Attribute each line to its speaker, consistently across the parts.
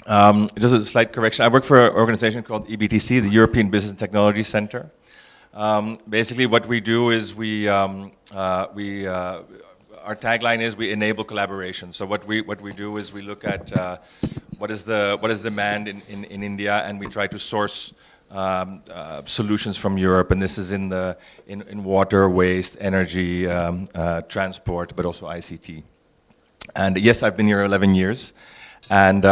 Speaker 1: Just a slight correction. I work for an organization called EBTC, the European Business and Technology Center. Basically, what we do is our tagline is we enable collaboration. So what we do is we look at what is demand in India, and we try to source solutions from Europe, and this is in water, waste, energy, transport, but also ICT. And yes, I've been here 11 years, and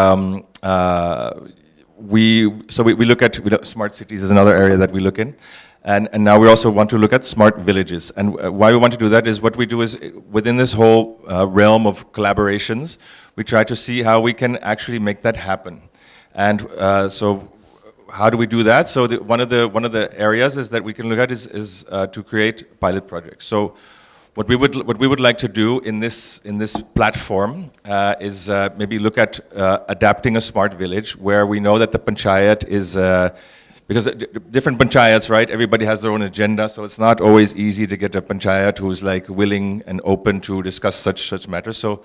Speaker 1: we look at smart cities is another area that we look in. And now we also want to look at smart villages. And why we want to do that is what we do is within this whole realm of collaborations, we try to see how we can actually make that happen. And so how do we do that? So one of the areas is that we can look at is to create pilot projects. So what we would like to do in this platform is maybe look at adapting a smart village where we know that the panchayat is because different panchayats, right? Everybody has their own agenda, so it's not always easy to get a panchayat who's like willing and open to discuss such matters. So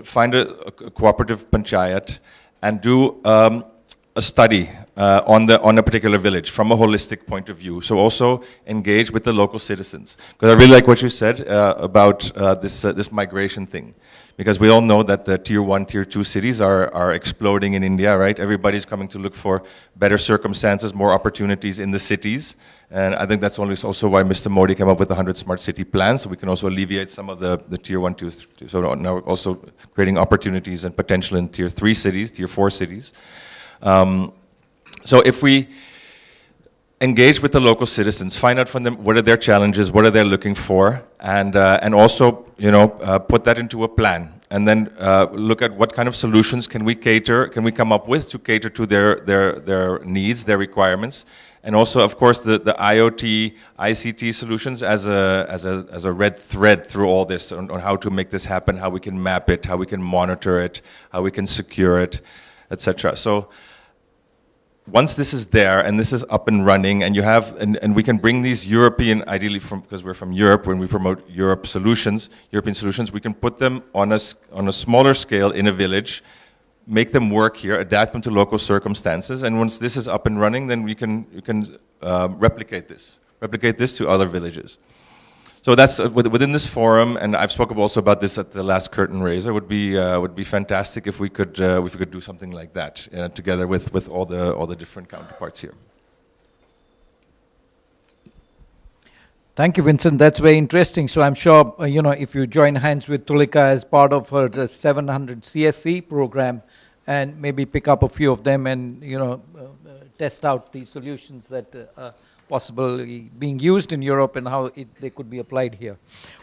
Speaker 1: find a cooperative panchayat and do a study on a particular village from a holistic point of view. So also engage with the local citizens. Because I really like what you said about this migration thing. Because we all know that the tier 1, tier 2 cities are exploding in India, right? Everybody's coming to look for better circumstances, more opportunities in the cities. And I think that's also why Mr. Modi came up with the 100 smart city plans, so we can also alleviate some of the tier 1, 2, 3. So now we're also creating opportunities and potential in tier 3 cities, tier 4 cities. So if we engage with the local citizens, find out from them what are their challenges, what are they looking for, and also put that into a plan, and then look at what kind of solutions can we come up with to cater to their needs, their requirements, and also of course the IoT, ICT solutions as a red thread through all this on how to make this happen, how we can map it, how we can monitor it, how we can secure it, etc. So once this is there and this is up and running, and we can bring these European, ideally because we're from Europe, when we promote European solutions, we can put them on a smaller scale in a village, make them work here, adapt them to local circumstances, and once this is up and running, then you can replicate this to other villages. So that's within this forum, and I've spoken also about this at the last curtain raiser. Would be fantastic if we could do something like that together with all the different counterparts here.
Speaker 2: Thank you, Vincent. That's very interesting. So I'm sure if you join hands with Tulika as part of her 700 CSC program, and maybe pick up a few of them and test out the solutions that possibly being used in Europe and how they could be applied here.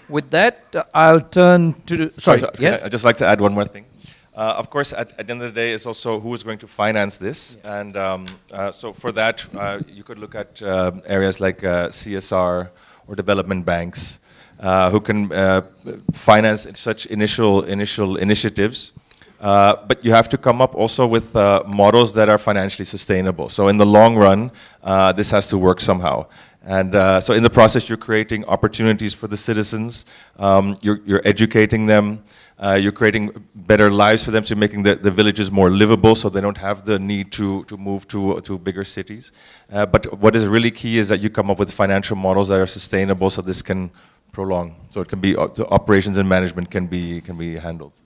Speaker 2: With that, I'll turn to... Sorry, yes?
Speaker 1: I'd just like to add one more thing. Of course, at the end of the day, it's also who is going to finance this. Yeah. And so for that, you could look at areas like CSR or development banks who can finance such initial initiatives. But you have to come up also with models that are financially sustainable. So in the long run, this has to work somehow. And so in the process, you're creating opportunities for the citizens, you're educating them, you're creating better lives for them, so you're making the villages more livable so they don't have the need to move to bigger cities. But what is really key is that you come up with financial models that are sustainable so this can prolong. So it can be, the operations and management can be handled.